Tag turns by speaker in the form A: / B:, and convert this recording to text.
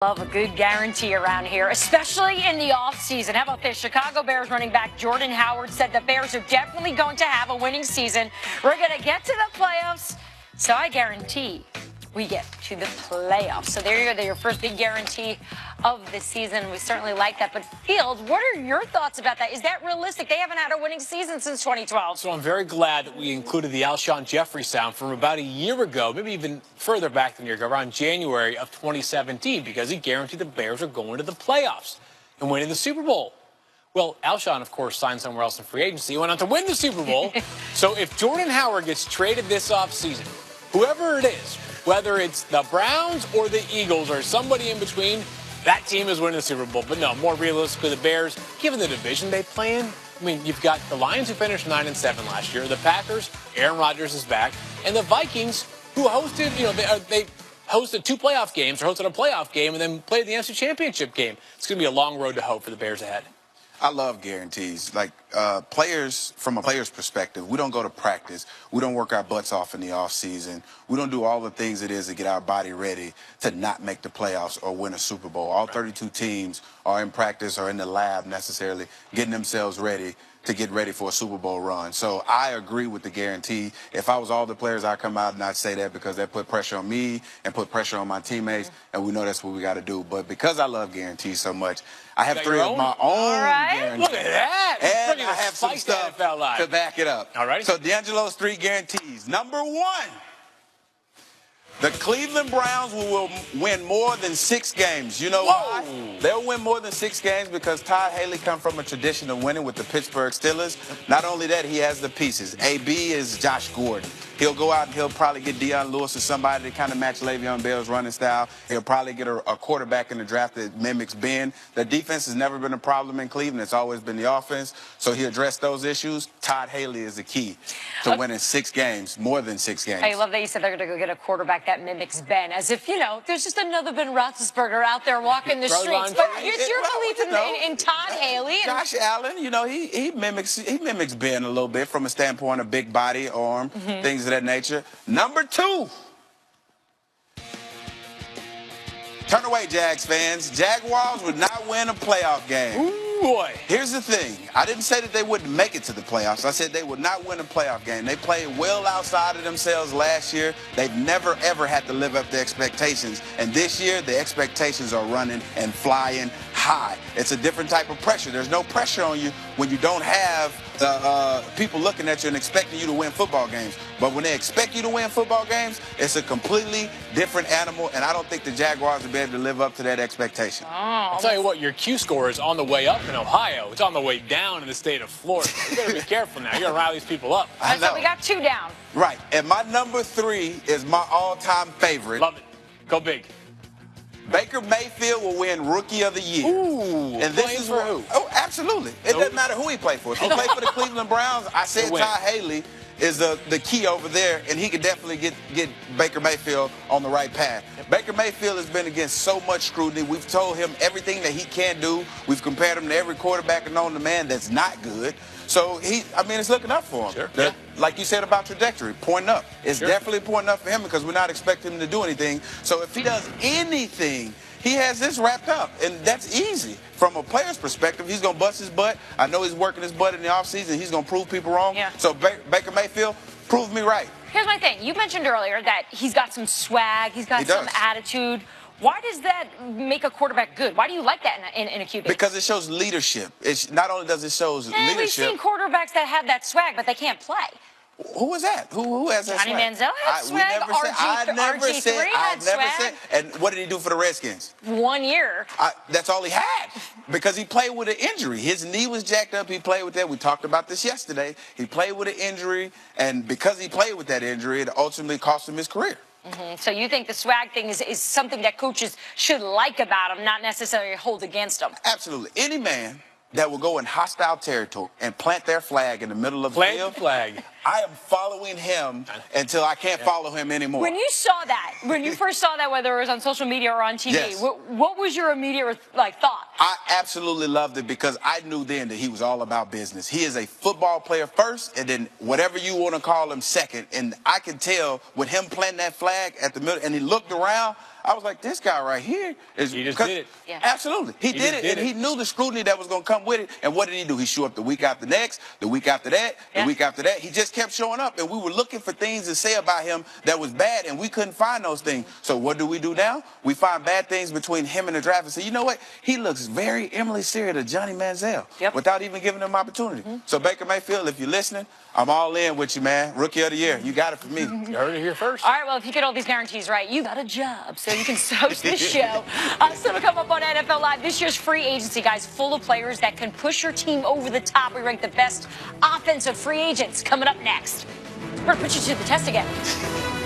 A: Love a good guarantee around here, especially in the offseason. How about this? Chicago Bears running back Jordan Howard said the Bears are definitely going to have a winning season. We're going to get to the playoffs, so I guarantee we get to the playoffs. So there you go, your first big guarantee of the season. We certainly like that. But Fields, what are your thoughts about that? Is that realistic? They haven't had a winning season since 2012.
B: So I'm very glad that we included the Alshon Jeffrey sound from about a year ago, maybe even further back than a year ago, around January of 2017, because he guaranteed the Bears are going to the playoffs and winning the Super Bowl. Well, Alshon, of course, signed somewhere else in free agency. He went on to win the Super Bowl. So if Jordan Howard gets traded this offseason, whoever it is, whether it's the Browns or the Eagles or somebody in between, that team is winning the Super Bowl. But no, more realistically, the Bears, given the division they play in, I mean, you've got the Lions who finished 9-7 last year, the Packers, Aaron Rodgers is back, and the Vikings who hosted, they hosted two playoff games or hosted a playoff game and then played the NFC Championship game. It's going to be a long road to hope for the Bears ahead.
C: I love guarantees. Like players, from a player's perspective, we don't go to practice. We don't work our butts off in the off season. We don't do all the things it is to get our body ready to not make the playoffs or win a Super Bowl. All 32 teams are in practice or in the lab necessarily getting themselves ready to get ready for a Super Bowl run. So I agree with the guarantee. If I was all the players, I'd come out and I'd say that because that put pressure on me and put pressure on my teammates, and we know that's what we got to do. But because I love guarantees so much, I have three of my own guarantees.
B: Look at that.
C: And I have some stuff to back it up.
B: All right.
C: So D'Angelo's three guarantees. Number one, the Cleveland Browns will win more than 6 games. You know why? They'll win more than 6 games because Todd Haley comes from a tradition of winning with the Pittsburgh Steelers. Not only that, he has the pieces. AB is Josh Gordon. He'll go out and he'll probably get Deion Lewis or somebody to kind of match Le'Veon Bell's running style. He'll probably get a quarterback in the draft that mimics Ben. The defense has never been a problem in Cleveland. It's always been the offense. So he'll address those issues. Todd Haley is the key to winning 6 games, more than 6 games.
A: I love that you said they're going to go get a quarterback that mimics Ben, as if, there's just another Ben Roethlisberger out there walking the streets. But it's your belief in Todd Haley.
C: Josh Allen, he mimics Ben a little bit from a standpoint of big body, arm, things of that nature. Number 2. Turn away, Jags fans. Jaguars would not win a playoff game.
B: Ooh, boy.
C: Here's the thing. I didn't say that they wouldn't make it to the playoffs. I said they would not win a playoff game. They played well outside of themselves last year. They've never, ever had to live up to expectations. And this year, the expectations are running and flying high. It's a different type of pressure. There's no pressure on you when you don't have people looking at you and expecting you to win football games. But when they expect you to win football games, it's a completely different animal, and I don't think the Jaguars will be able to live up to that expectation.
B: I'll tell you what, your Q score is on the way up in Ohio. It's on the way down in the state of Florida. You better be careful now. You got to rile these people up.
C: I know.
A: So we got 2 down.
C: Right, and my number 3 is my all-time favorite.
B: Love it. Go big.
C: Baker Mayfield will win Rookie of the Year.
B: Ooh,
C: and this is
B: for who?
C: Oh, absolutely. It doesn't matter who he played for. If he played for the Cleveland Browns, I said Todd Haley is the key over there, and he could definitely get Baker Mayfield on the right path. Baker Mayfield has been against so much scrutiny. We've told him everything that he can do. We've compared him to every quarterback known to man that's not good. So it's looking up for him.
B: Sure.
C: Like you said about trajectory, pointing up. It's definitely pointing up for him because we're not expecting him to do anything. So if he does anything, he has this wrapped up, and that's easy. From a player's perspective, he's going to bust his butt. I know he's working his butt in the offseason. He's going to prove people wrong.
A: Yeah.
C: So Baker Mayfield, prove me right.
A: Here's my thing. You mentioned earlier that he's got some swag. He's got some attitude. Why does that make a quarterback good? Why do you like that in a QB?
C: Because it shows leadership. Not only does it show leadership.
A: We've seen quarterbacks that have that swag, but they can't play.
C: Who was that? Who has that
A: Johnny
C: swag?
A: Manziel had swag. RG3 had swag.
C: And what did he do for the Redskins?
A: 1 year.
C: That's all he had because he played with an injury. His knee was jacked up. He played with that. We talked about this yesterday. He played with an injury, and because he played with that injury, it ultimately cost him his career.
A: So you think the swag thing is something that coaches should like about him, not necessarily hold against him?
C: Absolutely. Any man that will go in hostile territory and plant their flag in the middle of the field,
B: flag.
C: I am following him until I can't follow him anymore.
A: When you saw that, when you first saw that, whether it was on social media or on TV,
C: Yes.
A: what was your immediate thought?
C: I absolutely loved it because I knew then that he was all about business. He is a football player first, and then whatever you want to call him second. And I could tell with him planting that flag at the middle, and he looked around. I was like, this guy right here is.
B: He just did it.
A: Yeah.
C: Absolutely. He did it, and he knew the scrutiny that was going to come with it. And what did he do? He showed up the week after next, the week after that, the week after that. He just kept showing up, and we were looking for things to say about him that was bad, and we couldn't find those things. So what do we do now? We find bad things between him and the draft and say, you know what? He looks very Emily Sear to Johnny Manziel without even giving him opportunity. So Baker Mayfield, if you're listening, I'm all in with you, man. Rookie of the year. You got it for me.
B: You heard it here first.
A: All right, well, if you get all these guarantees right, you got a job, so you can host this show. So to come up on NFL Live, this year's free agency, guys, full of players that can push your team over the top. We rank the best offensive free agents coming up next. We're going to put you to the test again.